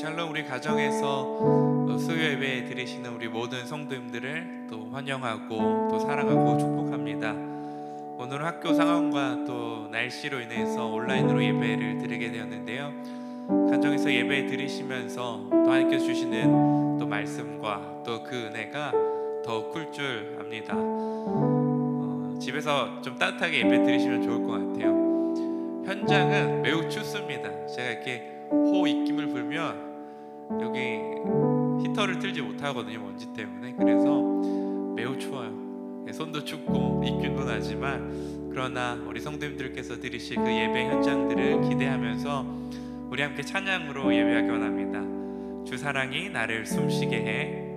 샬롬 우리 가정에서 수요 예배 드리시는 우리 모든 성도님들을 또 환영하고 또 사랑하고 축복합니다. 오늘 학교 상황과 또 날씨로 인해서 온라인으로 예배를 드리게 되었는데요. 가정에서 예배 드리시면서 또 하나님께서 주시는 또 말씀과 또 그 은혜가 더 클 줄 압니다. 집에서 좀 따뜻하게 예배 드리시면 좋을 것 같아요. 현장은 매우 춥습니다. 제가 이렇게 호 입김을 불면 여기 히터를 틀지 못하거든요, 먼지 때문에. 그래서 매우 추워요. 손도 춥고 입김도 나지만, 그러나 우리 성도님들께서 드리실 그 예배 현장들을 기대하면서 우리 함께 찬양으로 예배하기 원합니다. 주 사랑이 나를 숨쉬게 해.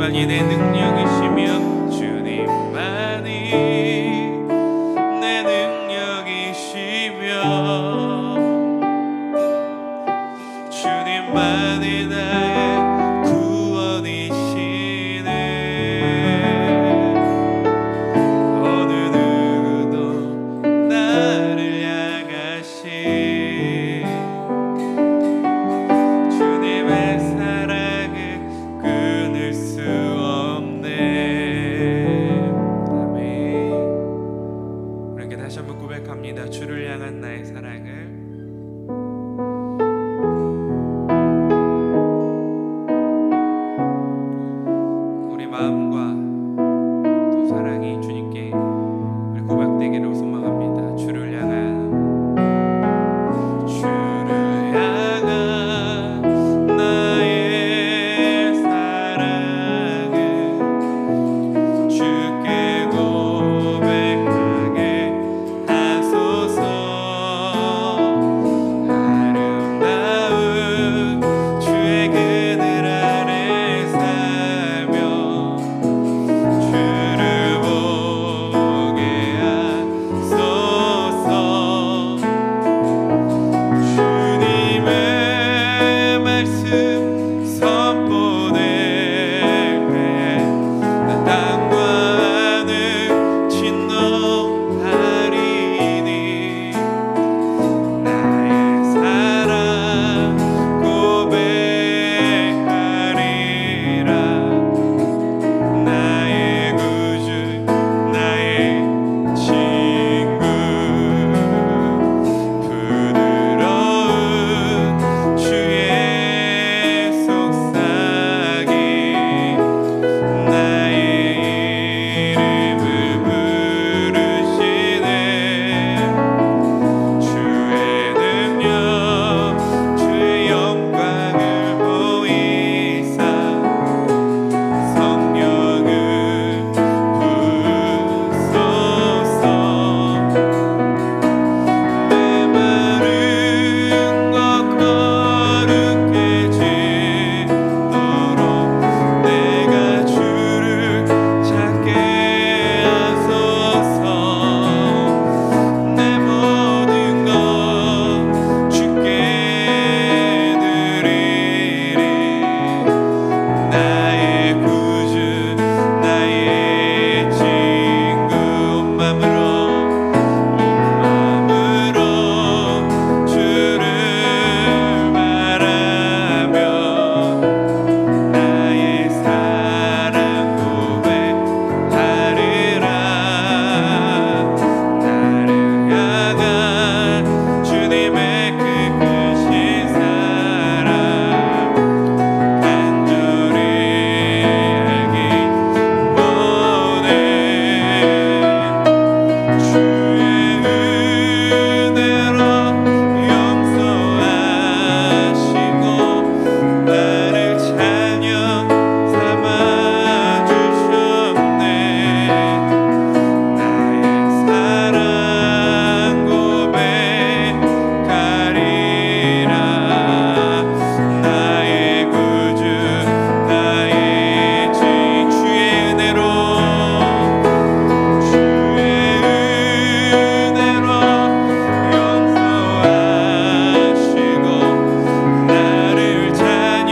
주님만이 내 능력이시며 주님만이 내 능력이시며 주님만이 나의 구원이시네. 어느 누구도 나를 향하신 주님의 사랑을 끊을 수 없네. 아멘. 우리에게 다시 한번 고백합니다. 주를 향한 나의 사랑을. 우리 마음과 또 사랑이 주님께 우리 고백되기를 소망합니다. 주를 향한 나의 사랑을 주께 고백하게 하소서. 아름다운 주의 그늘 아래 살며 주를 보게 하소서. 주님의 말씀 선포될 때 나 땅과 하늘 진동하리니 나의 사랑 고백하리라. 나의 구주 나의 친구 부드러운 주의 속삭임 나의 이름을 부르시네. 주의 능력 주의 영광을 보이사 성령을 부으소서. 내 마른 것 거룩해지도록 내가 주를 찾게 하소서. 내 모든 것 주께 드리리. 나의 구주 나의 친구 온 맘으로 주를 바라며 나의 사랑 고백하리라. 나를 향한 주님의 그 크신 사랑 간절히 알기 원해. 주의 은혜로 용서하시고 나를 자녀 삼아주셨네. 나의 사랑 고백하리라. 나의 구주 나의 진 주의 은혜로 용서하시고 나를 자녀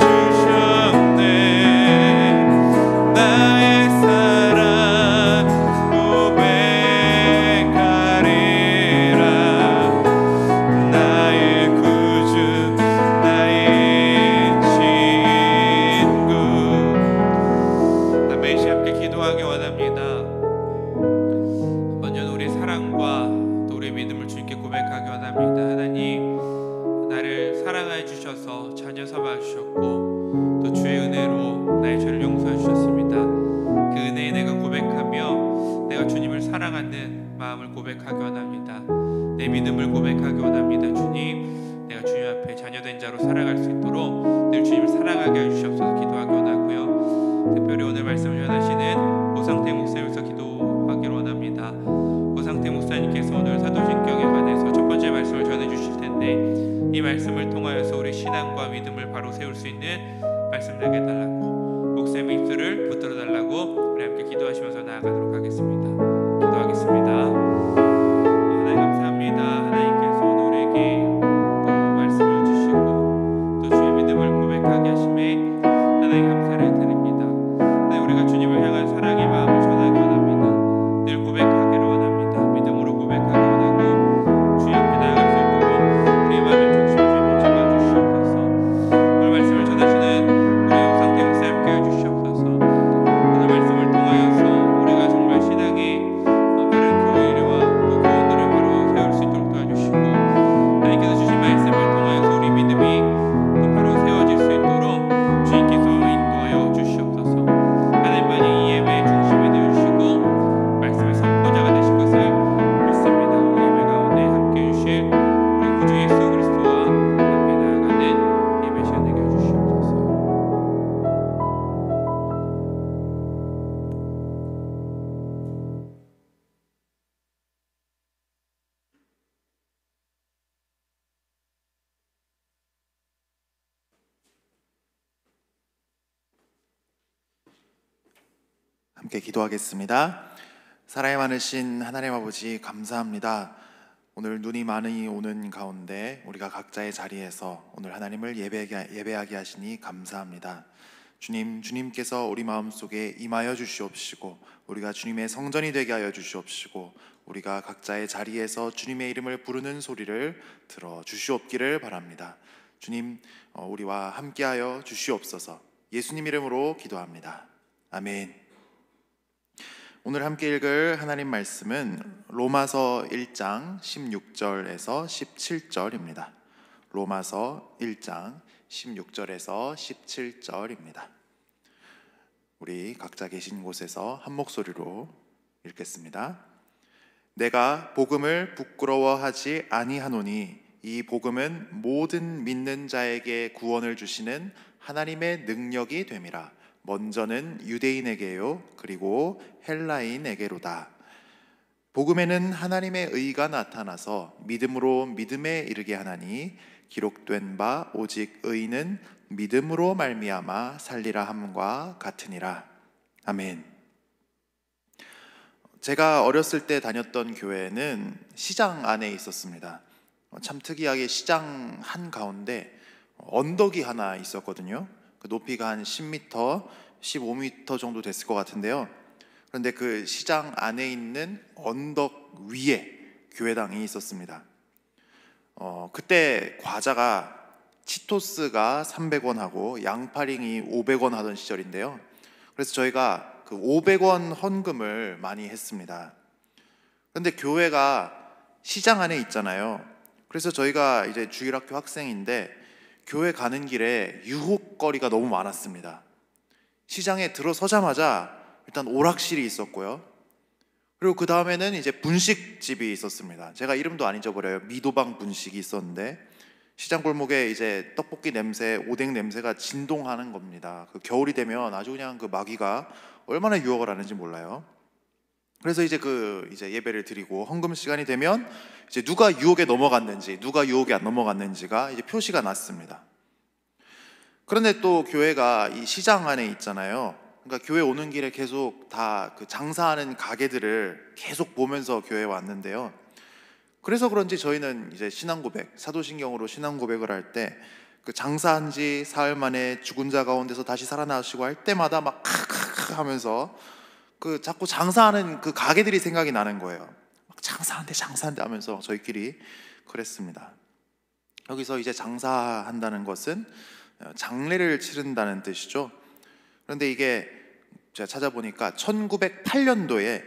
삼아주셨네. 나의 사랑 고백하리라. 나의 구주 나의 친구. 아멘. 함께 기도하기 원합니다. 먼저 우리 사랑과 또 우리 믿음을 주님께 고백하기 원합니다. 하나님, 나를 사랑하여 주셔서 자녀 삼아 주셨고 또 주의 은혜로 나의 죄를 용서해 주셨습니다. 그 은혜에 내가 고백하며 내가 주님을 사랑하는 마음을 고백하기 원합니다. 내 믿음을 고백하기 원합니다. 주님, 내가 주님 앞에 자녀된 자로 살아갈 수 있도록 늘 주님을 사랑하게 해주시옵소서 기도하기 원하고요. 특별히 오늘 말씀을 전하시는 오상태 목사님께서 기도하기를 원합니다. 오상태 목사님께서 오늘 사도신경에 관해서 첫 번째 말씀을 전해 주실 텐데 이 말씀을 통하여서 우리 신앙과 믿음을 바로 세울 수 있는 말씀 말씀을 내게 해달라고, 목사님의 입술을 붙들어 달라고 우리 함께 기도하시면서 나아가도록 하겠습니다. 기도하겠습니다. 하나님 감사합니다. 하나님께서 우리에게 또 말씀을 주시고 또 주의 믿음을 고백하게 하심에 하나님 감사를 드립니다. 하나님, 우리가 주님을 향한 사랑의 마음을 전하기 원합니다. 늘 고백하기를 원합니다. 믿음으로 고백하기 원하고 주의 앞에 나아갈 수 있도록 우리의 마음을 중심에 붙잡아 주시옵소서. 오늘 말씀을 전하시는 우리 영상태 목사님께 해주시옵소서. 오늘 말씀을 통하여서 우리가 정말 신앙의 바른 교회와 또 교원들을 바로 세울 수 있도록 도와주시고, 하나님께서 주신 말씀을 통하여서 우리 믿음이 또 바로 세워질 수 있도록 주님께서 인도하여 주시옵소서. 하나님만이 이 예배의 중심이 되어주시고 말씀의 선포자가 되실 것을 믿습니다. 오늘 예배 가운데 함께 해주실 우리 구주 예수 그리스도와 함께 나아가는 예배 시간 되게 해주시옵소서. 함께 기도하겠습니다. 사랑이 많으신 하나님 아버지, 감사합니다. 오늘 눈이 많이 오는 가운데 우리가 각자의 자리에서 오늘 하나님을 예배하게 하시니 감사합니다. 주님께서 우리 마음속에 임하여 주시옵시고 우리가 주님의 성전이 되게 하여 주시옵시고 우리가 각자의 자리에서 주님의 이름을 부르는 소리를 들어 주시옵기를 바랍니다. 주님, 우리와 함께하여 주시옵소서. 예수님 이름으로 기도합니다. 아멘. 오늘 함께 읽을 하나님 말씀은 로마서 1장 16절에서 17절입니다. 로마서 1장 16절에서 17절입니다. 우리 각자 계신 곳에서 한 목소리로 읽겠습니다. 내가 복음을 부끄러워하지 아니하노니 이 복음은 모든 믿는 자에게 구원을 주시는 하나님의 능력이 됨이라. 먼저는 유대인에게요 그리고 헬라인에게로다. 복음에는 하나님의 의가 나타나서 믿음으로 믿음에 이르게 하나니 기록된 바 오직 의인은 믿음으로 말미암아 살리라 함과 같으니라. 아멘. 제가 어렸을 때 다녔던 교회는 시장 안에 있었습니다. 참 특이하게 시장 한가운데 언덕이 하나 있었거든요. 그 높이가 한 10m, 15m 정도 됐을 것 같은데요. 그런데 그 시장 안에 있는 언덕 위에 교회당이 있었습니다. 그때 과자가 치토스가 300원 하고 양파링이 500원 하던 시절인데요. 그래서 저희가 그 500원 헌금을 많이 했습니다. 그런데 교회가 시장 안에 있잖아요. 그래서 저희가 이제 주일학교 학생인데 교회 가는 길에 유혹거리가 너무 많았습니다. 시장에 들어서자마자 일단 오락실이 있었고요. 그리고 그 다음에는 이제 분식집이 있었습니다. 제가 이름도 안 잊어버려요. 미도방 분식이 있었는데 시장 골목에 이제 떡볶이 냄새, 오뎅 냄새가 진동하는 겁니다. 그 겨울이 되면 아주 그냥 그 마귀가 얼마나 유혹을 하는지 몰라요. 그래서 이제 예배를 드리고 헌금 시간이 되면 이제 누가 유혹에 넘어갔는지, 누가 유혹에 안 넘어갔는지가 이제 표시가 났습니다. 그런데 또 교회가 이 시장 안에 있잖아요. 그러니까 교회 오는 길에 계속 다 그 장사하는 가게들을 계속 보면서 교회에 왔는데요. 그래서 그런지 저희는 이제 신앙고백, 사도신경으로 신앙고백을 할 때 그 장사한 지 사흘 만에 죽은 자 가운데서 다시 살아나시고 할 때마다 막 크크크 하면서 그 자꾸 장사하는 그 가게들이 생각이 나는 거예요. 막 장사한대 하면서 저희끼리 그랬습니다. 여기서 이제 장사한다는 것은 장례를 치른다는 뜻이죠. 그런데 이게 제가 찾아보니까 1908년도에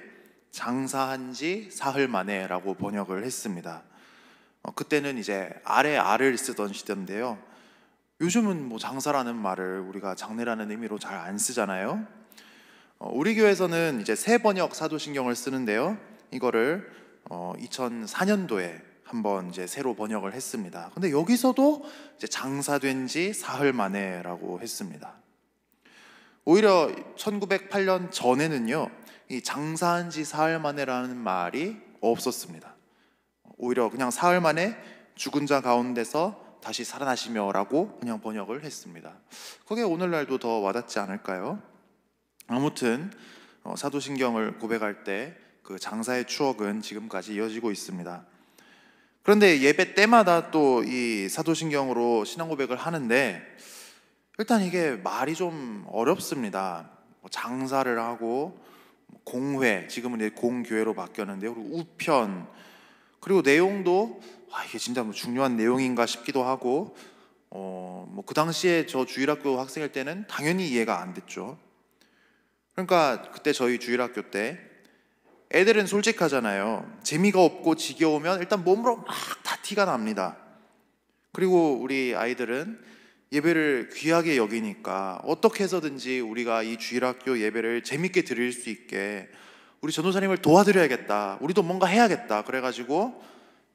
장사한 지 사흘 만에라고 번역을 했습니다. 그때는 이제 알을 쓰던 시대인데요. 요즘은 뭐 장사라는 말을 우리가 장례라는 의미로 잘 안 쓰잖아요. 우리 교회에서는 이제 새 번역 사도신경을 쓰는데요. 이거를 2004년도에 한번 이제 새로 번역을 했습니다. 근데 여기서도 이제 장사된 지 사흘 만에라고 했습니다. 오히려 1908년 전에는요, 이 장사한 지 사흘 만에라는 말이 없었습니다. 오히려 그냥 사흘 만에 죽은 자 가운데서 다시 살아나시며라고 그냥 번역을 했습니다. 그게 오늘날도 더 와닿지 않을까요? 아무튼 사도신경을 고백할 때 그 장사의 추억은 지금까지 이어지고 있습니다. 그런데 예배 때마다 또 이 사도신경으로 신앙 고백을 하는데 일단 이게 말이 좀 어렵습니다. 장사를 하고 공회, 지금은 이제 공교회로 바뀌었는데요. 그리고 우편, 그리고 내용도 이게 진짜 뭐 중요한 내용인가 싶기도 하고 뭐 그 당시에 저 주일학교 학생일 때는 당연히 이해가 안 됐죠. 그러니까 그때 저희 주일학교 때 애들은 솔직하잖아요. 재미가 없고 지겨우면 일단 몸으로 막 다 티가 납니다. 그리고 우리 아이들은 예배를 귀하게 여기니까 어떻게 해서든지 우리가 이 주일학교 예배를 재밌게 드릴 수 있게 우리 전도사님을 도와드려야겠다, 우리도 뭔가 해야겠다, 그래가지고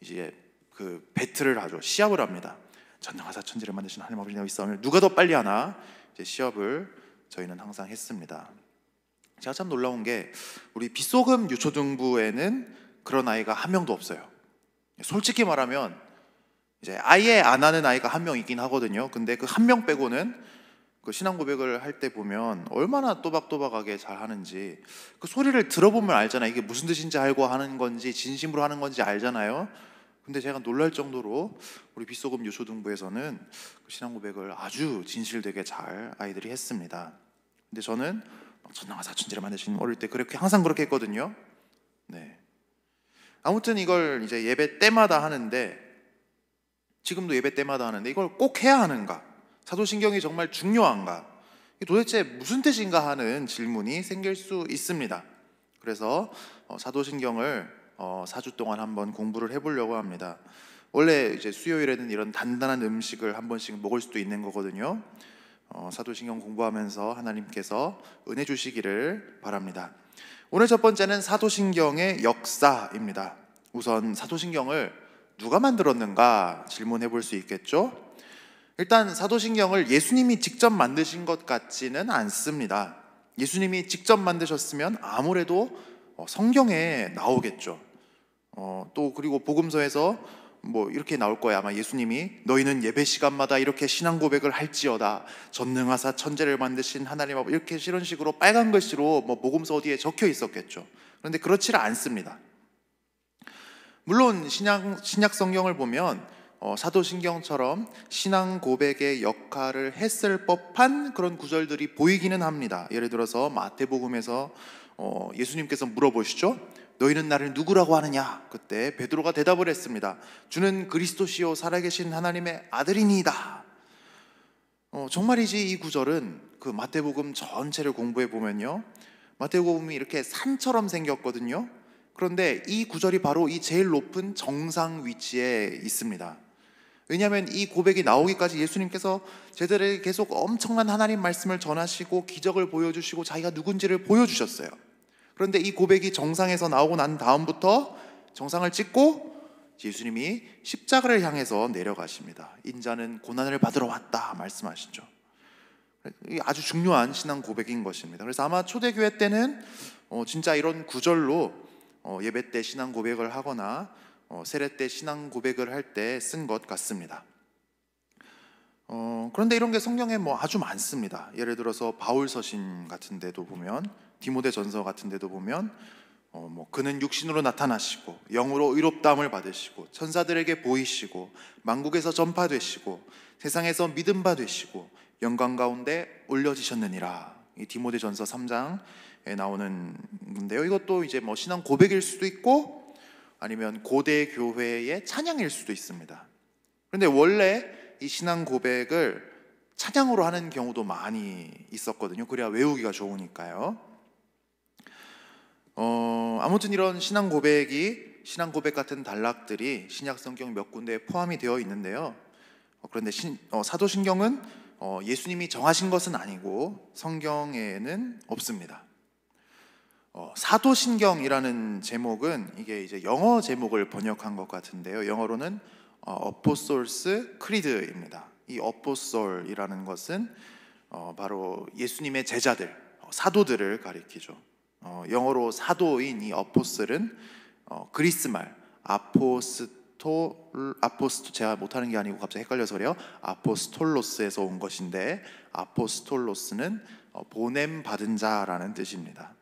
이제 그 배틀을 하죠. 시합을 합니다. 전능하사 천지를 만드신 하나님 아버지 이 싸움을 누가 더 빨리 하나, 이제 시합을 저희는 항상 했습니다. 제가 참 놀라운 게 우리 빗소금 유초등부에는 그런 아이가 한 명도 없어요. 솔직히 말하면 이제 아예 안 하는 아이가 한 명 있긴 하거든요. 근데 그 한 명 빼고는 그 신앙 고백을 할 때 보면 얼마나 또박또박하게 잘 하는지, 그 소리를 들어보면 알잖아요. 이게 무슨 뜻인지 알고 하는 건지 진심으로 하는 건지 알잖아요. 근데 제가 놀랄 정도로 우리 빗소금 유초등부에서는 그 신앙 고백을 아주 진실되게 잘 아이들이 했습니다. 근데 저는 전능하사 천지를 만드신 어릴 때 그렇게 항상 그렇게 했거든요. 네. 아무튼 이걸 이제 예배 때마다 하는데, 지금도 예배 때마다 하는데 이걸 꼭 해야 하는가? 사도신경이 정말 중요한가? 이게 도대체 무슨 뜻인가 하는 질문이 생길 수 있습니다. 그래서 사도신경을 4주 동안 한번 공부를 해보려고 합니다. 원래 이제 수요일에는 이런 단단한 음식을 한 번씩 먹을 수도 있는 거거든요. 사도신경 공부하면서 하나님께서 은혜 주시기를 바랍니다. 오늘 첫 번째는 사도신경의 역사입니다. 우선 사도신경을 누가 만들었는가 질문해 볼 수 있겠죠? 일단 사도신경을 예수님이 직접 만드신 것 같지는 않습니다. 예수님이 직접 만드셨으면 아무래도 성경에 나오겠죠. 또 그리고 복음서에서 뭐 이렇게 나올 거야. 아마 예수님이 너희는 예배 시간마다 이렇게 신앙 고백을 할지어다, 전능하사 천재를 만드신 하나님 아버지, 이렇게 이런 식으로 빨간 글씨로 뭐 복음서 어디에 적혀 있었겠죠. 그런데 그렇지는 않습니다. 물론 신약 성경을 보면 사도신경처럼 신앙 고백의 역할을 했을 법한 그런 구절들이 보이기는 합니다. 예를 들어서 마태복음에서 예수님께서 물어보시죠. 너희는 나를 누구라고 하느냐? 그때 베드로가 대답을 했습니다. 주는 그리스도시요 살아계신 하나님의 아들이니이다. 정말이지 이 구절은 그 마태복음 전체를 공부해 보면요, 마태복음이 이렇게 산처럼 생겼거든요. 그런데 이 구절이 바로 이 제일 높은 정상 위치에 있습니다. 왜냐하면 이 고백이 나오기까지 예수님께서 제자들에게 계속 엄청난 하나님 말씀을 전하시고 기적을 보여주시고 자기가 누군지를 보여주셨어요. 그런데 이 고백이 정상에서 나오고 난 다음부터 정상을 찍고 예수님이 십자가를 향해서 내려가십니다. 인자는 고난을 받으러 왔다 말씀하시죠. 이게 아주 중요한 신앙 고백인 것입니다. 그래서 아마 초대교회 때는 진짜 이런 구절로 예배 때 신앙 고백을 하거나 세례 때 신앙 고백을 할 때 쓴 것 같습니다. 그런데 이런 게 성경에 뭐 아주 많습니다. 예를 들어서 바울서신 같은 데도 보면, 디모데전서 같은 데도 보면 그는 육신으로 나타나시고 영으로 의롭다함을 받으시고 천사들에게 보이시고 만국에서 전파되시고 세상에서 믿음 받으시고 영광 가운데 올려지셨느니라. 이 디모데전서 3장에 나오는 건데요. 이것도 이제 뭐 신앙 고백일 수도 있고 아니면 고대 교회의 찬양일 수도 있습니다. 그런데 원래 이 신앙 고백을 찬양으로 하는 경우도 많이 있었거든요. 그래야 외우기가 좋으니까요. 아무튼 이런 신앙 고백 같은 단락들이 신약 성경 몇 군데에 포함이 되어 있는데요. 그런데 사도신경은 예수님이 정하신 것은 아니고 성경에는 없습니다. 사도신경이라는 제목은 이게 이제 영어 제목을 번역한 것 같은데요. 영어로는 Apostles' Creed입니다. 이 어포솔이라는 것은 바로 예수님의 제자들, 사도들을 가리키죠. 영어로 사도인 이 어포슬은 그리스말 제가 못하는 게 아니고 갑자기 헷갈려서 그래요. 아포스톨로스에서 온 것인데, 아포스톨로스는 보냄 받은 자라는 뜻입니다.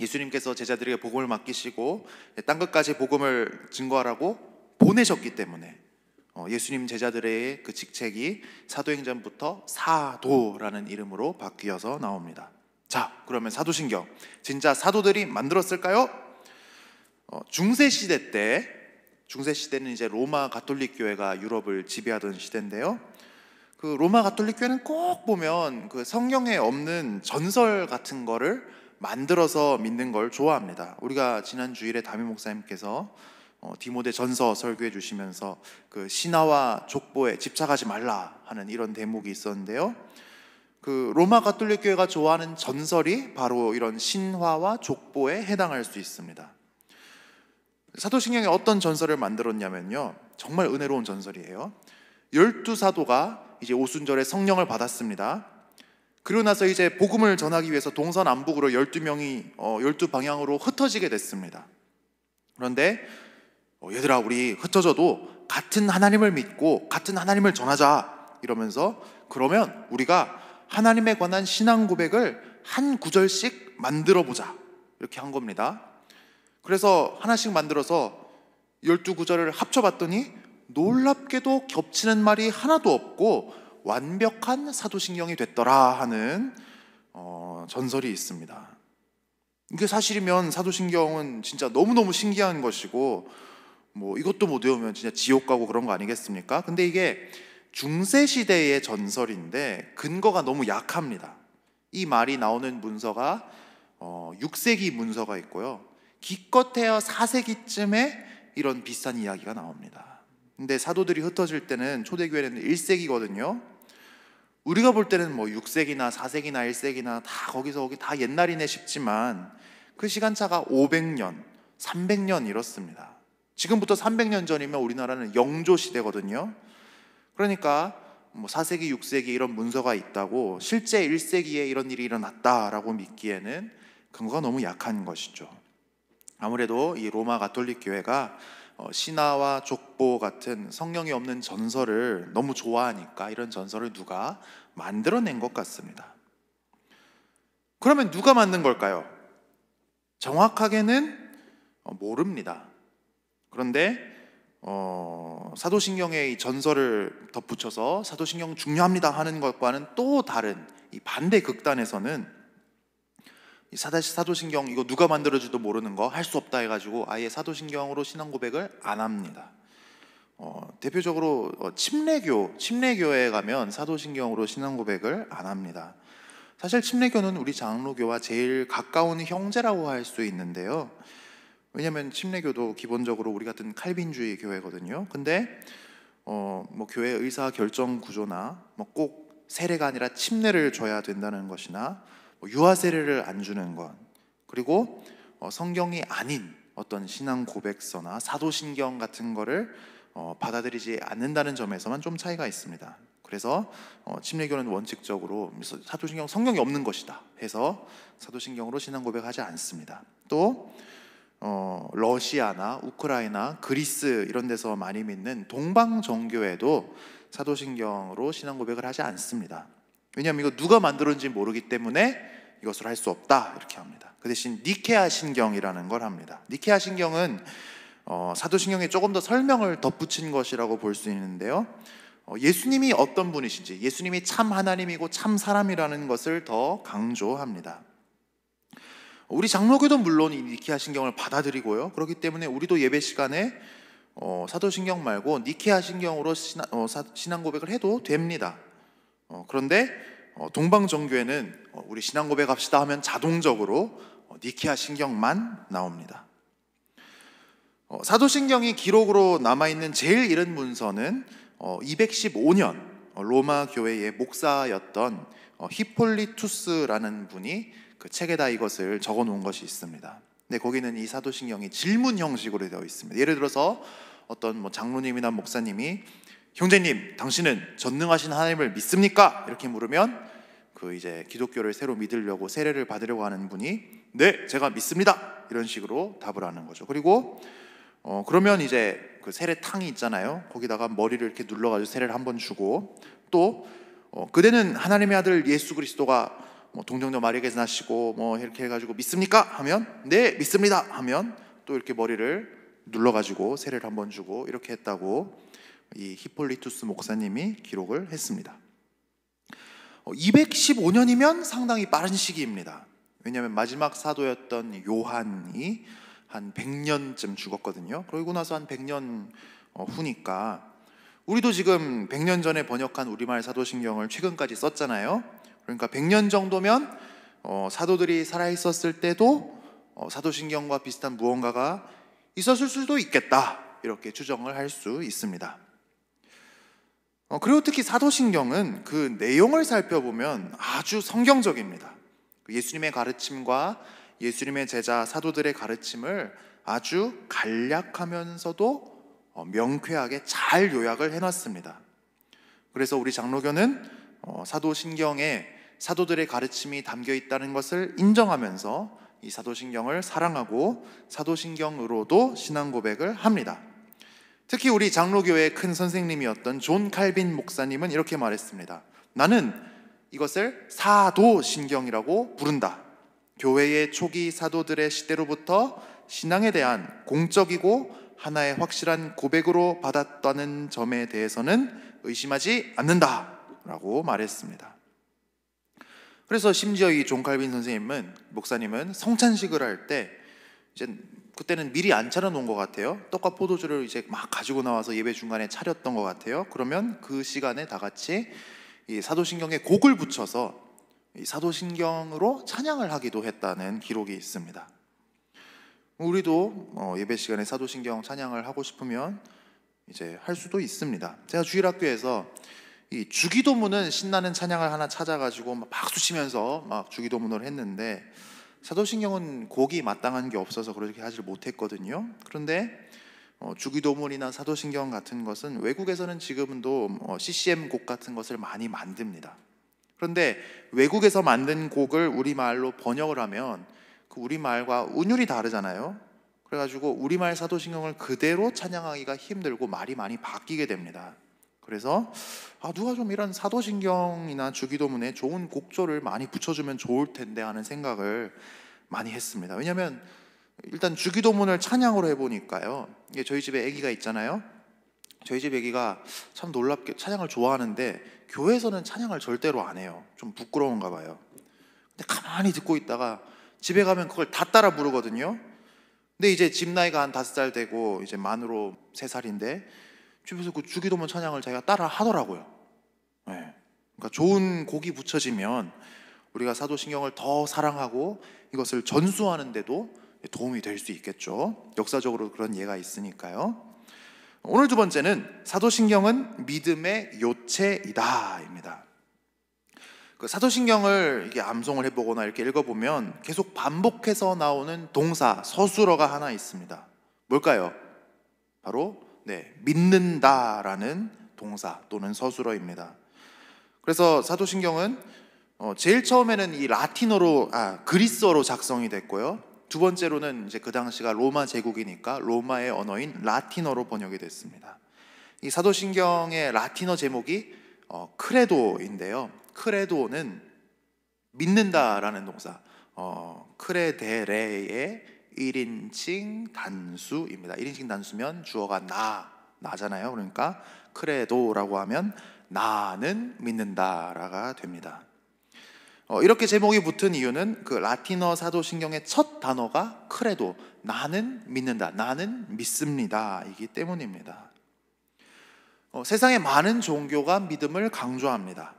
예수님께서 제자들에게 복음을 맡기시고 땅 끝까지 복음을 증거하라고 보내셨기 때문에 예수님 제자들의 그 직책이 사도행전부터 사도라는 이름으로 바뀌어서 나옵니다. 자, 그러면 사도신경 진짜 사도들이 만들었을까요? 중세 시대는 이제 로마 가톨릭 교회가 유럽을 지배하던 시대인데요. 그 로마 가톨릭 교회는 꼭 보면 그 성경에 없는 전설 같은 거를 만들어서 믿는 걸 좋아합니다. 우리가 지난 주일에 담임 목사님께서 디모데 전서 설교해 주시면서 그 신화와 족보에 집착하지 말라 하는 이런 대목이 있었는데요. 그 로마 가톨릭 교회가 좋아하는 전설이 바로 이런 신화와 족보에 해당할 수 있습니다. 사도신경에 어떤 전설을 만들었냐면요, 정말 은혜로운 전설이에요. 12사도가 이제 오순절에 성령을 받았습니다. 그러고 나서 이제 복음을 전하기 위해서 동서남북으로 12명이 12방향으로 흩어지게 됐습니다. 그런데 얘들아, 우리 흩어져도 같은 하나님을 믿고 같은 하나님을 전하자 이러면서, 그러면 우리가 하나님에 관한 신앙 고백을 한 구절씩 만들어 보자 이렇게 한 겁니다. 그래서 하나씩 만들어서 12구절을 합쳐봤더니 놀랍게도 겹치는 말이 하나도 없고 완벽한 사도신경이 됐더라 하는 전설이 있습니다. 이게 사실이면 사도신경은 진짜 너무너무 신기한 것이고, 뭐 이것도 못 외우면 진짜 지옥 가고 그런 거 아니겠습니까? 근데 이게 중세시대의 전설인데 근거가 너무 약합니다. 이 말이 나오는 문서가 6세기 문서가 있고요, 기껏해야 4세기쯤에 이런 비슷한 이야기가 나옵니다. 근데 사도들이 흩어질 때는 초대교회는 1세기거든요. 우리가 볼 때는 뭐 6세기나 4세기나 1세기나 다 거기서 다 옛날이네 싶지만 그 시간차가 500년, 300년 이렇습니다. 지금부터 300년 전이면 우리나라는 영조 시대거든요. 그러니까 뭐 4세기, 6세기 이런 문서가 있다고 실제 1세기에 이런 일이 일어났다라고 믿기에는 근거가 너무 약한 것이죠. 아무래도 이 로마 가톨릭 교회가 신화와 족보 같은 성경이 없는 전설을 너무 좋아하니까 이런 전설을 누가 만들어낸 것 같습니다. 그러면 누가 만든 걸까요? 정확하게는 모릅니다. 그런데 사도신경에 이 전설을 덧붙여서 사도신경 중요합니다 하는 것과는 또 다른 이 반대 극단에서는 사도신경 이거 누가 만들어지도 모르는 거 할 수 없다 해가지고 아예 사도신경으로 신앙 고백을 안 합니다. 대표적으로 침례교에 가면 사도신경으로 신앙 고백을 안 합니다. 사실 침례교는 우리 장로교와 제일 가까운 형제라고 할 수 있는데요. 왜냐하면 침례교도 기본적으로 우리 같은 칼빈주의 교회거든요. 근데 뭐 교회 의사 결정 구조나 뭐 꼭 세례가 아니라 침례를 줘야 된다는 것이나 유아 세례를 안 주는 것, 그리고 성경이 아닌 어떤 신앙 고백서나 사도신경 같은 거를 받아들이지 않는다는 점에서만 좀 차이가 있습니다. 그래서 침례교는 원칙적으로 사도신경 성경이 없는 것이다 해서 사도신경으로 신앙 고백하지 않습니다. 또 러시아나 우크라이나, 그리스 이런 데서 많이 믿는 동방 정교회도 사도신경으로 신앙 고백을 하지 않습니다. 왜냐하면 이거 누가 만들었는지 모르기 때문에 이것을 할 수 없다 이렇게 합니다. 그 대신 니케아 신경이라는 걸 합니다. 니케아 신경은 사도신경에 조금 더 설명을 덧붙인 것이라고 볼 수 있는데요, 예수님이 어떤 분이신지, 예수님이 참 하나님이고 참 사람이라는 것을 더 강조합니다. 우리 장로교도 물론 이 니케아 신경을 받아들이고요, 그렇기 때문에 우리도 예배 시간에 사도신경 말고 니케아 신경으로 신앙 고백을 해도 됩니다. 그런데 동방정교회는 우리 신앙 고백합시다 하면 자동적으로 니케아 신경만 나옵니다. 사도신경이 기록으로 남아있는 제일 이른 문서는 215년 로마 교회의 목사였던 히폴리투스라는 분이 그 책에다 이것을 적어 놓은 것이 있습니다. 근데 거기는 이 사도신경이 질문 형식으로 되어 있습니다. 예를 들어서 어떤 뭐 장로님이나 목사님이 형제님, 당신은 전능하신 하나님을 믿습니까? 이렇게 물으면 그 이제 기독교를 새로 믿으려고 세례를 받으려고 하는 분이 네, 제가 믿습니다. 이런 식으로 답을 하는 거죠. 그리고 그러면 이제 그 세례탕이 있잖아요. 거기다가 머리를 이렇게 눌러가지고 세례를 한번 주고, 또 그대는 하나님의 아들 예수 그리스도가 뭐 동정녀 마리아에게서 나시고 뭐 이렇게 해가지고 믿습니까? 하면 네 믿습니다 하면 또 이렇게 머리를 눌러가지고 세례를 한번 주고 이렇게 했다고 이 히폴리투스 목사님이 기록을 했습니다. 215년이면 상당히 빠른 시기입니다. 왜냐하면 마지막 사도였던 요한이 한 100년쯤 죽었거든요. 그러고 나서 한 100년 후니까 우리도 지금 100년 전에 번역한 우리말 사도신경을 최근까지 썼잖아요. 그러니까 100년 정도면 사도들이 살아있었을 때도 사도신경과 비슷한 무언가가 있었을 수도 있겠다, 이렇게 추정을 할 수 있습니다. 그리고 특히 사도신경은 그 내용을 살펴보면 아주 성경적입니다. 예수님의 가르침과 예수님의 제자 사도들의 가르침을 아주 간략하면서도 명쾌하게 잘 요약을 해놨습니다. 그래서 우리 장로교는 사도신경에 사도들의 가르침이 담겨 있다는 것을 인정하면서 이 사도신경을 사랑하고 사도신경으로도 신앙 고백을 합니다. 특히 우리 장로교의 큰 선생님이었던 존 칼빈 목사님은 이렇게 말했습니다. 나는 이것을 사도신경이라고 부른다. 교회의 초기 사도들의 시대로부터 신앙에 대한 공적이고 하나의 확실한 고백으로 받았다는 점에 대해서는 의심하지 않는다 라고 말했습니다. 그래서 심지어 이 존 칼빈 목사님은 성찬식을 할 때 이제 그때는 미리 안 차려놓은 것 같아요. 떡과 포도주를 이제 막 가지고 나와서 예배 중간에 차렸던 것 같아요. 그러면 그 시간에 다 같이 이 사도신경에 곡을 붙여서 이 사도신경으로 찬양을 하기도 했다는 기록이 있습니다. 우리도 예배 시간에 사도신경 찬양을 하고 싶으면 이제 할 수도 있습니다. 제가 주일학교에서 이 주기도문은 신나는 찬양을 하나 찾아가지고 막 박수 치면서 막 주기도문을 했는데, 사도신경은 곡이 마땅한 게 없어서 그렇게 하지 못했거든요. 그런데 주기도문이나 사도신경 같은 것은 외국에서는 지금도 CCM 곡 같은 것을 많이 만듭니다. 그런데 외국에서 만든 곡을 우리말로 번역을 하면 그 우리말과 운율이 다르잖아요. 그래가지고 우리말 사도신경을 그대로 찬양하기가 힘들고 말이 많이 바뀌게 됩니다. 그래서 누가 좀 이런 사도신경이나 주기도문에 좋은 곡조를 많이 붙여주면 좋을 텐데 하는 생각을 많이 했습니다. 왜냐하면 일단 주기도문을 찬양으로 해보니까요, 이게 저희 집에 아기가 있잖아요. 저희 집 아기가 참 놀랍게 찬양을 좋아하는데 교회에서는 찬양을 절대로 안 해요. 좀 부끄러운가 봐요. 근데 가만히 듣고 있다가 집에 가면 그걸 다 따라 부르거든요. 근데 이제 집 나이가 한 5살 되고 이제 만으로 3살인데 집에서 그 주기도문 찬양을 자기가 따라 하더라고요. 네. 그러니까 좋은 곡이 붙여지면 우리가 사도신경을 더 사랑하고 이것을 전수하는 데도 도움이 될 수 있겠죠. 역사적으로 그런 예가 있으니까요. 오늘 두 번째는 사도신경은 믿음의 요체이다입니다. 그 사도신경을 이렇게 암송을 해보거나 이렇게 읽어보면 계속 반복해서 나오는 동사, 서술어가 하나 있습니다. 뭘까요? 바로 믿는다라는 동사 또는 서술어입니다. 그래서 사도신경은 제일 처음에는 이 그리스어로 작성이 됐고요. 두 번째로는 이제 그 당시가 로마 제국이니까 로마의 언어인 라틴어로 번역이 됐습니다. 이 사도신경의 라틴어 제목이 크레도인데요. 크레도는 믿는다라는 동사, 크레데레의 1인칭 단수입니다. 1인칭 단수면 주어가 나잖아요. 그러니까 크레도라고 하면 나는 믿는다라가 됩니다. 이렇게 제목이 붙은 이유는 그 라틴어 사도신경의 첫 단어가 크레도, 나는 믿는다, 나는 믿습니다 이기 때문입니다. 세상에 많은 종교가 믿음을 강조합니다.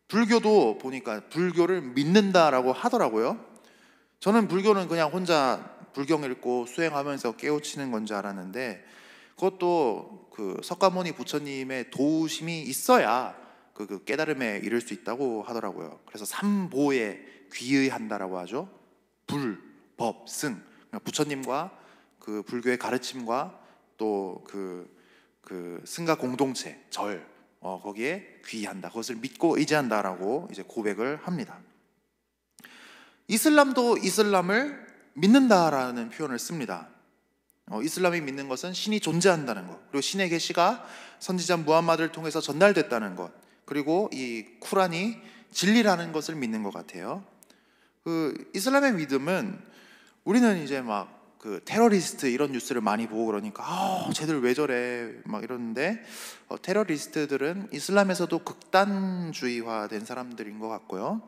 불교도 보니까 불교를 믿는다라고 하더라고요. 저는 불교는 그냥 혼자 불경 읽고 수행하면서 깨우치는 건 줄 알았는데, 그것도 그 석가모니 부처님의 도우심이 있어야 그 깨달음에 이를 수 있다고 하더라고요. 그래서 삼보에 귀의한다라고 하죠. 불, 법, 승. 부처님과 그 불교의 가르침과 또 그 승가 공동체, 절, 거기에 귀의한다. 그것을 믿고 의지한다라고 이제 고백을 합니다. 이슬람도 이슬람을 믿는다라는 표현을 씁니다. 이슬람이 믿는 것은 신이 존재한다는 것, 그리고 신의 계시가 선지자 무함마드를 통해서 전달됐다는 것, 그리고 이 쿠란이 진리라는 것을 믿는 것 같아요. 그 이슬람의 믿음은, 우리는 이제 막 그 테러리스트 이런 뉴스를 많이 보고 그러니까 쟤들 왜 저래 막 이러는데, 테러리스트들은 이슬람에서도 극단주의화된 사람들인 것 같고요.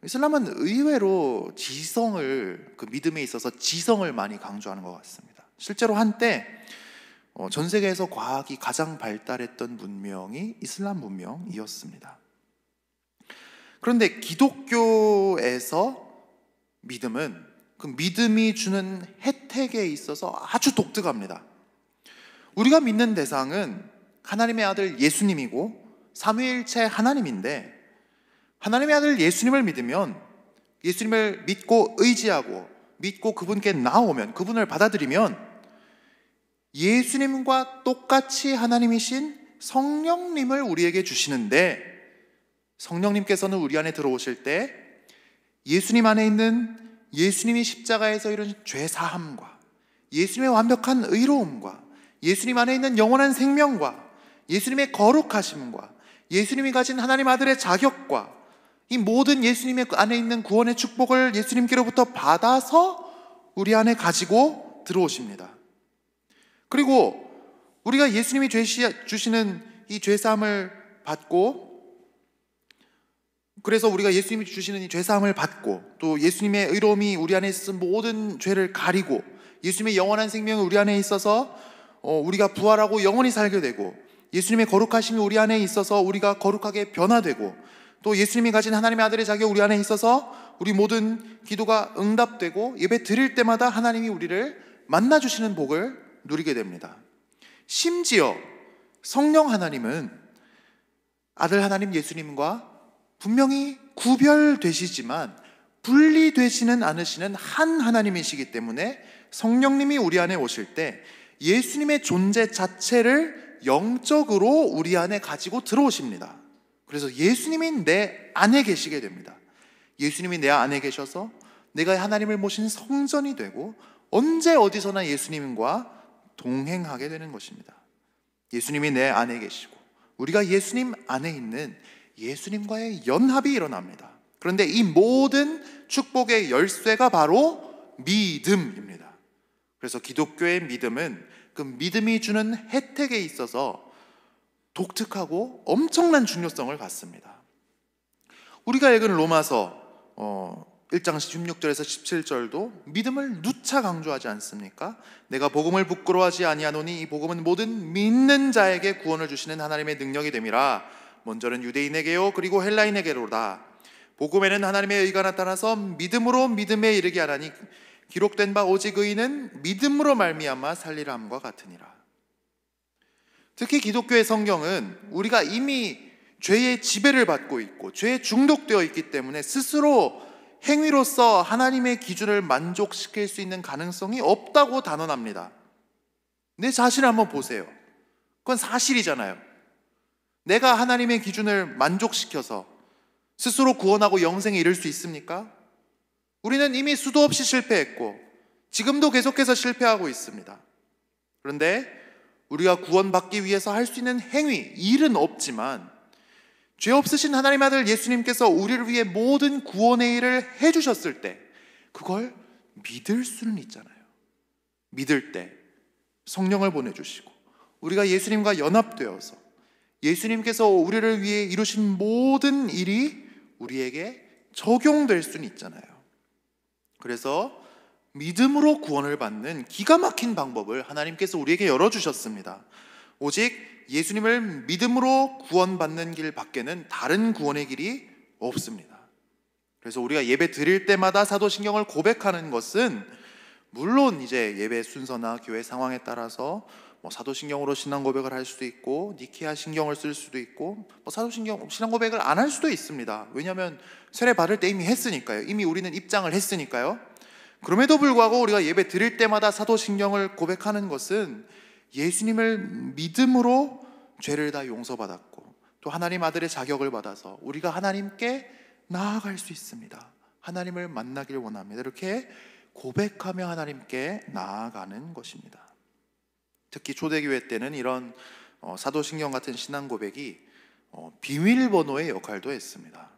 이슬람은 의외로 지성을, 그 믿음에 있어서 지성을 많이 강조하는 것 같습니다. 실제로 한때 전 세계에서 과학이 가장 발달했던 문명이 이슬람 문명이었습니다. 그런데 기독교에서 믿음은 그 믿음이 주는 혜택에 있어서 아주 독특합니다. 우리가 믿는 대상은 하나님의 아들 예수님이고 삼위일체 하나님인데, 하나님의 아들 예수님을 믿으면, 예수님을 믿고 의지하고 믿고 그분께 나오면, 그분을 받아들이면 예수님과 똑같이 하나님이신 성령님을 우리에게 주시는데, 성령님께서는 우리 안에 들어오실 때 예수님 안에 있는, 예수님이 십자가에서 이룬 죄사함과 예수님의 완벽한 의로움과 예수님 안에 있는 영원한 생명과 예수님의 거룩하심과 예수님이 가진 하나님 아들의 자격과 이 모든 예수님의 안에 있는 구원의 축복을 예수님께로부터 받아서 우리 안에 가지고 들어오십니다. 그리고 우리가 예수님이 주시는 이 죄사함을 받고, 그래서 우리가 예수님이 주시는 이 죄사함을 받고, 또 예수님의 의로움이 우리 안에 있어서 모든 죄를 가리고, 예수님의 영원한 생명이 우리 안에 있어서 우리가 부활하고 영원히 살게 되고, 예수님의 거룩하심이 우리 안에 있어서 우리가 거룩하게 변화되고, 또 예수님이 가진 하나님의 아들의 자격이 우리 안에 있어서 우리 모든 기도가 응답되고, 예배 드릴 때마다 하나님이 우리를 만나주시는 복을 누리게 됩니다. 심지어 성령 하나님은 아들 하나님 예수님과 분명히 구별되시지만 분리되지는 않으시는 한 하나님이시기 때문에, 성령님이 우리 안에 오실 때 예수님의 존재 자체를 영적으로 우리 안에 가지고 들어오십니다. 그래서 예수님이 내 안에 계시게 됩니다. 예수님이 내 안에 계셔서 내가 하나님을 모신 성전이 되고, 언제 어디서나 예수님과 동행하게 되는 것입니다. 예수님이 내 안에 계시고 우리가 예수님 안에 있는 예수님과의 연합이 일어납니다. 그런데 이 모든 축복의 열쇠가 바로 믿음입니다. 그래서 기독교의 믿음은 그 믿음이 주는 혜택에 있어서 독특하고 엄청난 중요성을 갖습니다. 우리가 읽은 로마서 1장 16절에서 17절도 믿음을 누차 강조하지 않습니까? 내가 복음을 부끄러워하지 아니하노니 이 복음은 모든 믿는 자에게 구원을 주시는 하나님의 능력이 됨이라. 먼저는 유대인에게요 그리고 헬라인에게로다. 복음에는 하나님의 의가 나타나서 믿음으로 믿음에 이르게 하나니 기록된 바 오직 의인은 믿음으로 말미암아 살리라 함과 같으니라. 특히 기독교의 성경은 우리가 이미 죄의 지배를 받고 있고 죄에 중독되어 있기 때문에 스스로 행위로서 하나님의 기준을 만족시킬 수 있는 가능성이 없다고 단언합니다. 내 자신을 한번 보세요. 그건 사실이잖아요. 내가 하나님의 기준을 만족시켜서 스스로 구원하고 영생에 이를 수 있습니까? 우리는 이미 수도 없이 실패했고 지금도 계속해서 실패하고 있습니다. 그런데 우리가 구원받기 위해서 할 수 있는 행위, 일은 없지만 죄 없으신 하나님의 아들 예수님께서 우리를 위해 모든 구원의 일을 해주셨을 때 그걸 믿을 수는 있잖아요. 믿을 때 성령을 보내주시고 우리가 예수님과 연합되어서 예수님께서 우리를 위해 이루신 모든 일이 우리에게 적용될 수는 있잖아요. 그래서 믿음으로 구원을 받는 기가 막힌 방법을 하나님께서 우리에게 열어주셨습니다. 오직 예수님을 믿음으로 구원받는 길 밖에는 다른 구원의 길이 없습니다. 그래서 우리가 예배 드릴 때마다 사도신경을 고백하는 것은 물론 이제 예배 순서나 교회 상황에 따라서 사도신경으로 신앙 고백을 할 수도 있고 니케아 신경을 쓸 수도 있고 사도신경 신앙 고백을 안 할 수도 있습니다. 왜냐하면 세례 받을 때 이미 했으니까요. 이미 우리는 입장을 했으니까요. 그럼에도 불구하고 우리가 예배 드릴 때마다 사도신경을 고백하는 것은 예수님을 믿음으로 죄를 다 용서받았고 또 하나님 아들의 자격을 받아서 우리가 하나님께 나아갈 수 있습니다. 하나님을 만나길 원합니다. 이렇게 고백하며 하나님께 나아가는 것입니다. 특히 초대교회 때는 이런 사도신경 같은 신앙 고백이 비밀번호의 역할도 했습니다.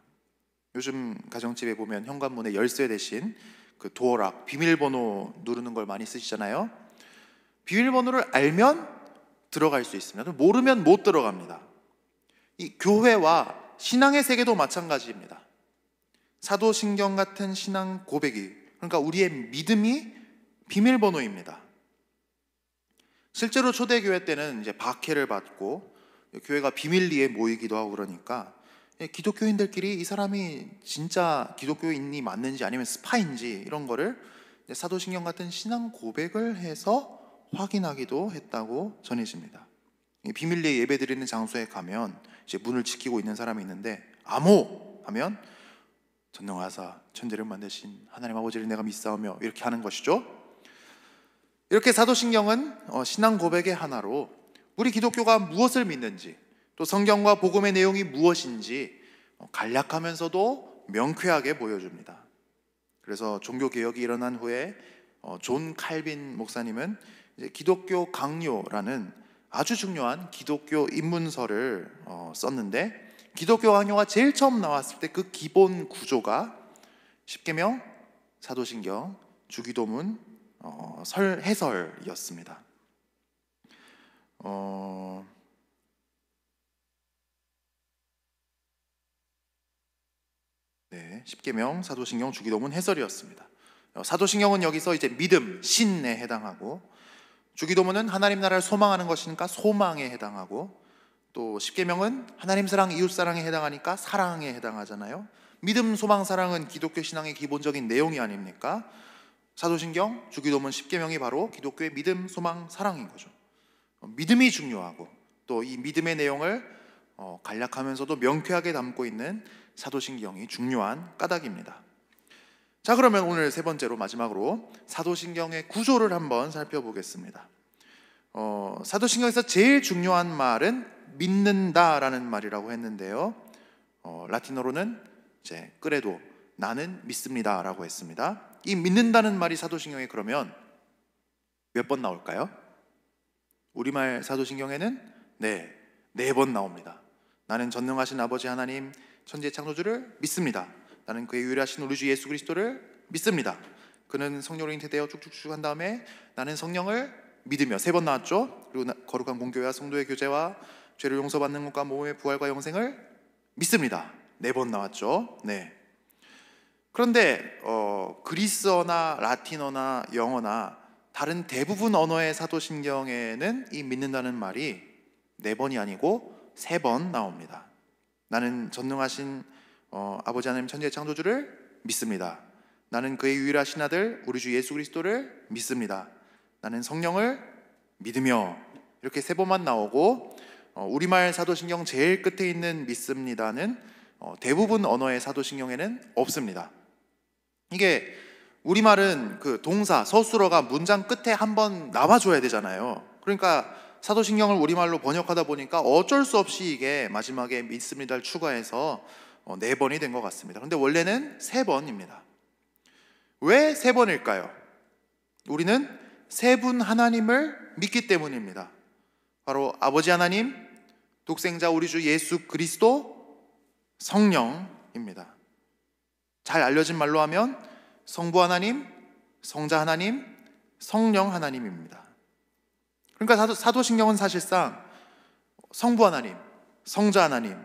요즘 가정집에 보면 현관문에 열쇠 대신 그 도어락, 비밀번호 누르는 걸 많이 쓰시잖아요. 비밀번호를 알면 들어갈 수 있습니다. 모르면 못 들어갑니다. 이 교회와 신앙의 세계도 마찬가지입니다. 사도신경 같은 신앙 고백이, 그러니까 우리의 믿음이 비밀번호입니다. 실제로 초대교회 때는 이제 박해를 받고 교회가 비밀리에 모이기도 하고 그러니까 기독교인들끼리 이 사람이 진짜 기독교인이 맞는지 아니면 스파인지 이런 거를 사도신경 같은 신앙 고백을 해서 확인하기도 했다고 전해집니다. 비밀리에 예배드리는 장소에 가면 이제 문을 지키고 있는 사람이 있는데 암호 하면 전능하사 천지를 만드신 하나님 아버지를 내가 믿사오며 이렇게 하는 것이죠. 이렇게 사도신경은 신앙 고백의 하나로 우리 기독교가 무엇을 믿는지, 또 성경과 복음의 내용이 무엇인지 간략하면서도 명쾌하게 보여줍니다. 그래서 종교개혁이 일어난 후에 존 칼빈 목사님은 이제 기독교 강요라는 아주 중요한 기독교 입문서를 썼는데, 기독교 강요가 제일 처음 나왔을 때 그 기본 구조가 십계명, 사도신경, 주기도문, 해설이었습니다. 십계명, 사도신경, 주기도문, 해설이었습니다. 사도신경은 여기서 이제 믿음, 신에 해당하고, 주기도문은 하나님 나라를 소망하는 것이니까 소망에 해당하고, 또 십계명은 하나님 사랑, 이웃 사랑에 해당하니까 사랑에 해당하잖아요. 믿음, 소망, 사랑은 기독교 신앙의 기본적인 내용이 아닙니까? 사도신경, 주기도문, 십계명이 바로 기독교의 믿음, 소망, 사랑인 거죠. 믿음이 중요하고 또 이 믿음의 내용을 간략하면서도 명쾌하게 담고 있는 사도신경이 중요한 까닭입니다. 자, 그러면 오늘 세 번째로 마지막으로 사도신경의 구조를 한번 살펴보겠습니다. 사도신경에서 제일 중요한 말은 믿는다라는 말이라고 했는데요. 라틴어로는 이제 크레도, 나는 믿습니다라고 했습니다. 이 믿는다는 말이 사도신경에 그러면 몇 번 나올까요? 우리말 사도신경에는 네 번 나옵니다. 나는 전능하신 아버지 하나님 천지의 창조주를 믿습니다. 나는 그의 유일하신 우리 주 예수 그리스도를 믿습니다. 그는 성령으로 잉태되어 쭉쭉쭉 한 다음에 나는 성령을 믿으며, 세 번 나왔죠. 그리고 거룩한 공교회와 성도의 교제와 죄를 용서받는 것과 몸의 부활과 영생을 믿습니다. 네 번 나왔죠. 네. 그런데 그리스어나 라틴어나 영어나 다른 대부분 언어의 사도신경에는 이 믿는다는 말이 네 번이 아니고 세 번 나옵니다. 나는 전능하신 아버지 하나님 천지의 창조주를 믿습니다. 나는 그의 유일하신 아들 우리 주 예수 그리스도를 믿습니다. 나는 성령을 믿으며, 이렇게 세 번만 나오고, 우리말 사도신경 제일 끝에 있는 믿습니다는 대부분 언어의 사도신경에는 없습니다. 이게 우리말은 그 동사, 서술어가 문장 끝에 한번 나와줘야 되잖아요. 그러니까 사도신경을 우리말로 번역하다 보니까 어쩔 수 없이 이게 마지막에 믿습니다를 추가해서 네 번이 된 것 같습니다. 그런데 원래는 세 번입니다. 왜 세 번일까요? 우리는 세 분 하나님을 믿기 때문입니다. 바로 아버지 하나님, 독생자 우리 주 예수 그리스도, 성령입니다. 잘 알려진 말로 하면 성부 하나님, 성자 하나님, 성령 하나님입니다. 그러니까 사도신경은 사실상 성부 하나님, 성자 하나님,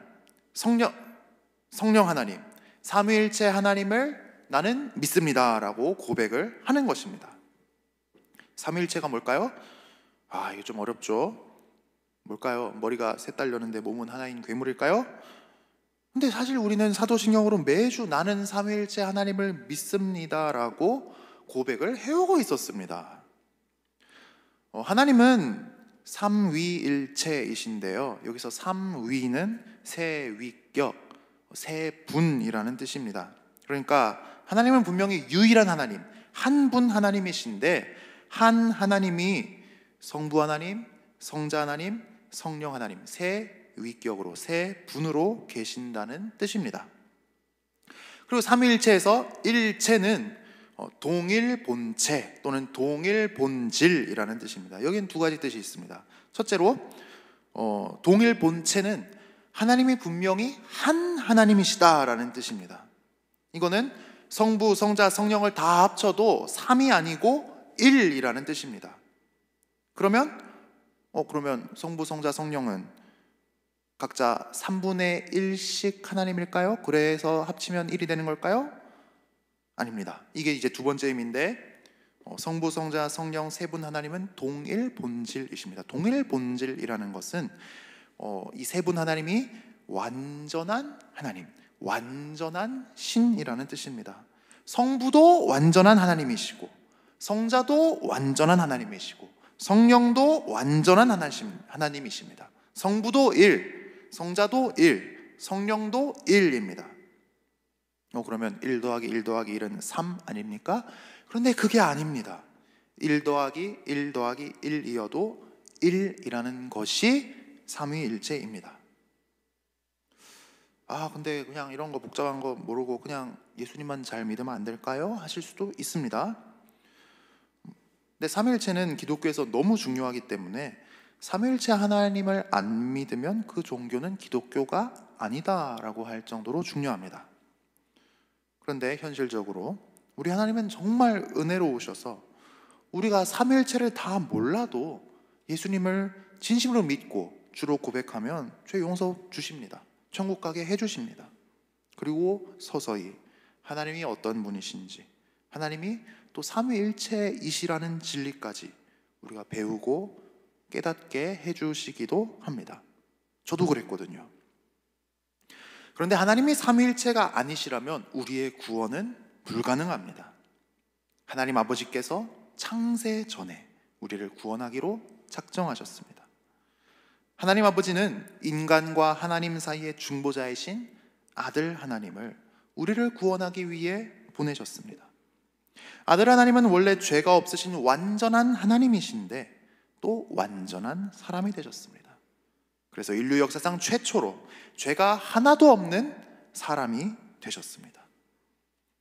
성령 하나님, 삼위일체 하나님을 나는 믿습니다라고 고백을 하는 것입니다. 삼위일체가 뭘까요? 이게 좀 어렵죠. 뭘까요? 머리가 셋 달렸는데 몸은 하나인 괴물일까요? 근데 사실 우리는 사도신경으로 매주 나는 삼위일체 하나님을 믿습니다라고 고백을 해오고 있었습니다. 하나님은 삼위일체이신데요, 여기서 삼위는 세위격, 세분이라는 뜻입니다. 그러니까 하나님은 분명히 유일한 하나님, 한 분 하나님이신데, 한 하나님이 성부 하나님, 성자 하나님, 성령 하나님, 세 위격으로, 세 분으로 계신다는 뜻입니다. 그리고 삼위일체에서 일체는 동일 본체 또는 동일 본질이라는 뜻입니다. 여기는 두 가지 뜻이 있습니다. 첫째로 동일 본체는 하나님이 분명히 한 하나님이시다라는 뜻입니다. 이거는 성부, 성자, 성령을 다 합쳐도 3이 아니고 1이라는 뜻입니다. 그러면 성부, 성자, 성령은 각자 3분의 1씩 하나님일까요? 그래서 합치면 1이 되는 걸까요? 아닙니다. 이게 이제 두 번째 의미인데, 성부, 성자, 성령 세 분 하나님은 동일 본질이십니다. 동일 본질이라는 것은 이 세 분 하나님이 완전한 하나님, 완전한 신이라는 뜻입니다. 성부도 완전한 하나님이시고, 성자도 완전한 하나님이시고, 성령도 완전한 하나님이십니다. 성부도 1, 성자도 1, 성령도 1입니다. 그러면 1 더하기 1 더하기 1은 3 아닙니까? 그런데 그게 아닙니다. 1 더하기 1 더하기 1이어도 1이라는 것이 삼위일체입니다. 근데 그냥 이런 거 복잡한 거 모르고 그냥 예수님만 잘 믿으면 안 될까요? 하실 수도 있습니다. 근데 삼위일체는 기독교에서 너무 중요하기 때문에 삼위일체 하나님을 안 믿으면 그 종교는 기독교가 아니다라고 할 정도로 중요합니다. 그런데 현실적으로 우리 하나님은 정말 은혜로우셔서 우리가 삼위일체를 다 몰라도 예수님을 진심으로 믿고 주로 고백하면 죄 용서 주십니다. 천국 가게 해주십니다. 그리고 서서히 하나님이 어떤 분이신지, 하나님이 또 삼위일체이시라는 진리까지 우리가 배우고 깨닫게 해주시기도 합니다. 저도 그랬거든요. 그런데 하나님이 삼위일체가 아니시라면 우리의 구원은 불가능합니다. 하나님 아버지께서 창세 전에 우리를 구원하기로 작정하셨습니다. 하나님 아버지는 인간과 하나님 사이의 중보자이신 아들 하나님을 우리를 구원하기 위해 보내셨습니다. 아들 하나님은 원래 죄가 없으신 완전한 하나님이신데 또 완전한 사람이 되셨습니다. 그래서 인류 역사상 최초로 죄가 하나도 없는 사람이 되셨습니다.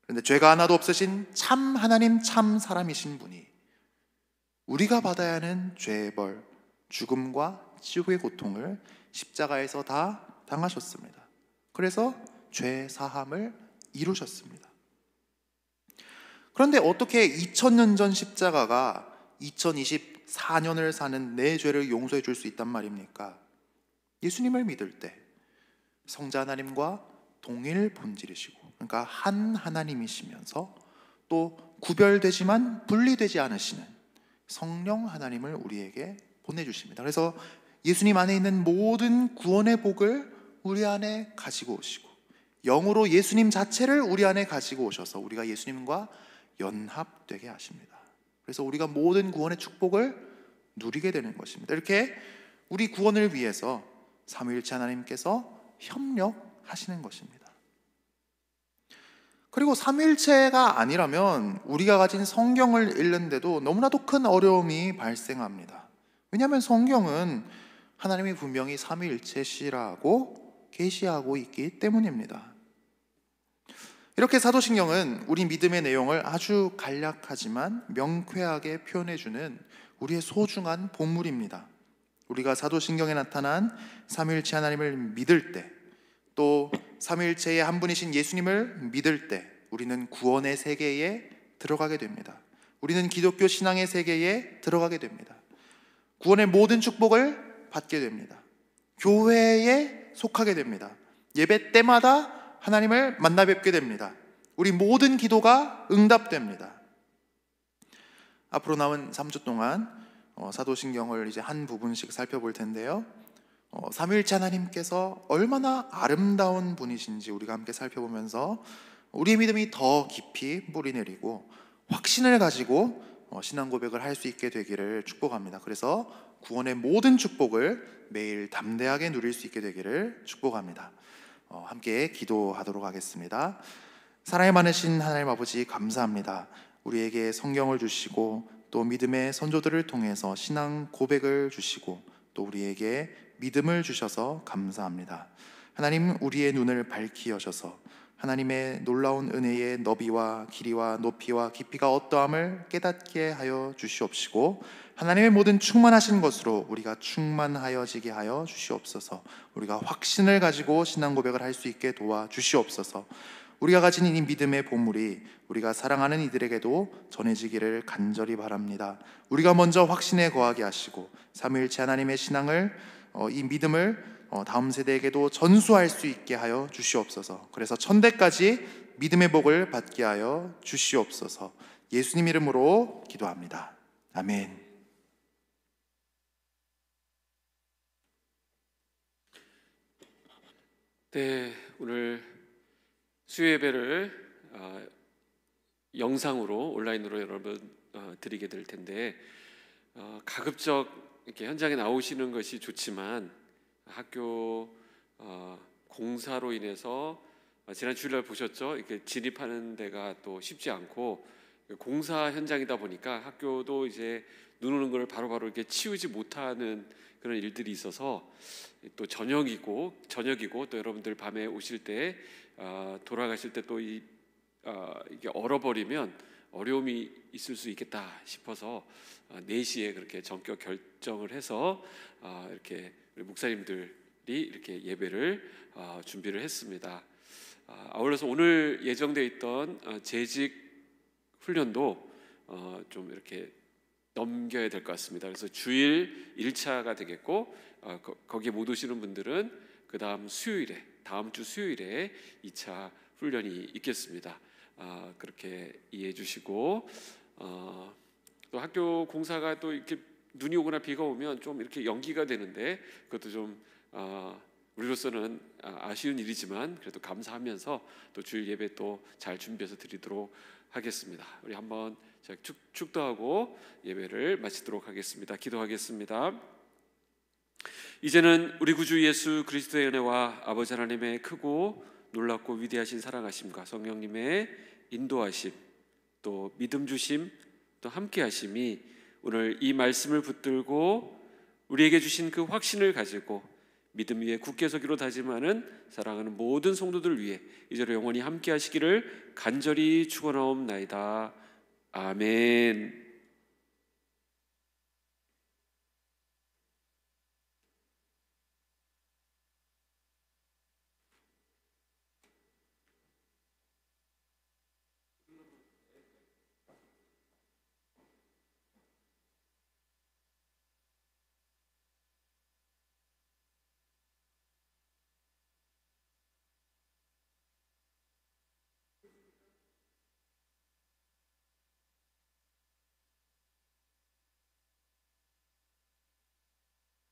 그런데 죄가 하나도 없으신 참 하나님, 참 사람이신 분이 우리가 받아야 하는 죄의 벌, 죽음과 지옥의 고통을 십자가에서 다 당하셨습니다. 그래서 죄 사함을 이루셨습니다. 그런데 어떻게 2000년 전 십자가가 2024년을 사는 내 죄를 용서해 줄 수 있단 말입니까? 예수님을 믿을 때 성자 하나님과 동일 본질이시고, 그러니까 한 하나님이시면서 또 구별되지만 분리되지 않으시는 성령 하나님을 우리에게 보내주십니다. 그래서 예수님 안에 있는 모든 구원의 복을 우리 안에 가지고 오시고, 영으로 예수님 자체를 우리 안에 가지고 오셔서 우리가 예수님과 연합되게 하십니다. 그래서 우리가 모든 구원의 축복을 누리게 되는 것입니다. 이렇게 우리 구원을 위해서 삼위일체 하나님께서 협력하시는 것입니다. 그리고 삼위일체가 아니라면 우리가 가진 성경을 읽는데도 너무나도 큰 어려움이 발생합니다. 왜냐하면 성경은 하나님이 분명히 삼위일체시라고 계시하고 있기 때문입니다. 이렇게 사도신경은 우리 믿음의 내용을 아주 간략하지만 명쾌하게 표현해주는 우리의 소중한 보물입니다. 우리가 사도신경에 나타난 삼위일체 하나님을 믿을 때, 또 삼위일체의 한 분이신 예수님을 믿을 때 우리는 구원의 세계에 들어가게 됩니다. 우리는 기독교 신앙의 세계에 들어가게 됩니다. 구원의 모든 축복을 받게 됩니다. 교회에 속하게 됩니다. 예배 때마다 하나님을 만나 뵙게 됩니다. 우리 모든 기도가 응답됩니다. 앞으로 남은 3주 동안 사도신경을 이제 한 부분씩 살펴볼 텐데요. 삼위일체 하나님께서 얼마나 아름다운 분이신지 우리가 함께 살펴보면서 우리의 믿음이 더 깊이 뿌리내리고 확신을 가지고 신앙 고백을 할 수 있게 되기를 축복합니다. 그래서 구원의 모든 축복을 매일 담대하게 누릴 수 있게 되기를 축복합니다. 함께 기도하도록 하겠습니다. 사랑이 많으신 하나님 아버지, 감사합니다. 우리에게 성경을 주시고 또 믿음의 선조들을 통해서 신앙 고백을 주시고 또 우리에게 믿음을 주셔서 감사합니다. 하나님, 우리의 눈을 밝히 여셔서 하나님의 놀라운 은혜의 너비와 길이와 높이와 깊이가 어떠함을 깨닫게 하여 주시옵시고, 하나님의 모든 충만하신 것으로 우리가 충만하여지게 하여 주시옵소서. 우리가 확신을 가지고 신앙 고백을 할 수 있게 도와 주시옵소서. 우리가 가진 이 믿음의 보물이 우리가 사랑하는 이들에게도 전해지기를 간절히 바랍니다. 우리가 먼저 확신에 거하게 하시고 삼위일체 하나님의 신앙을, 이 믿음을 다음 세대에게도 전수할 수 있게 하여 주시옵소서. 그래서 천대까지 믿음의 복을 받게 하여 주시옵소서. 예수님 이름으로 기도합니다. 아멘. 네, 오늘 수요예배를 영상으로 온라인으로 여러분 드리게 될 텐데, 가급적 이렇게 현장에 나오시는 것이 좋지만 학교 공사로 인해서 지난 주일날 보셨죠? 이렇게 진입하는 데가 또 쉽지 않고 공사 현장이다 보니까 학교도 이제 눈 오는 걸 바로바로 이렇게 치우지 못하는 그런 일들이 있어서 또 저녁이고 또 여러분들 밤에 오실 때 돌아가실 때 또 이게 얼어버리면 어려움이 있을 수 있겠다 싶어서 4시에 그렇게 전격 결정을 해서 이렇게 우리 목사님들이 이렇게 예배를 준비를 했습니다. 아울러서 오늘 예정되어 있던 재직 훈련도 좀 이렇게 넘겨야 될 것 같습니다. 그래서 주일 1차가 되겠고, 거기에 못 오시는 분들은 그 다음 주 수요일에 2차 훈련이 있겠습니다. 그렇게 이해해 주시고, 또 학교 공사가 또 이렇게 눈이 오거나 비가 오면 좀 이렇게 연기가 되는데, 그것도 좀 우리로서는 아쉬운 일이지만 그래도 감사하면서 또 주일 예배 또 잘 준비해서 드리도록 하겠습니다. 우리 한번 축도하고 예배를 마치도록 하겠습니다. 기도하겠습니다. 이제는 우리 구주 예수 그리스도의 은혜와 아버지 하나님의 크고 놀랍고 위대하신 사랑하심과 성령님의 인도하심, 또 믿음 주심, 또 함께 하심이 오늘 이 말씀을 붙들고 우리에게 주신 그 확신을 가지고 믿음 위에 굳게 서기로 다짐하는 사랑하는 모든 성도들 위해 이제로 영원히 함께 하시기를 간절히 축원하옵나이다. 아멘.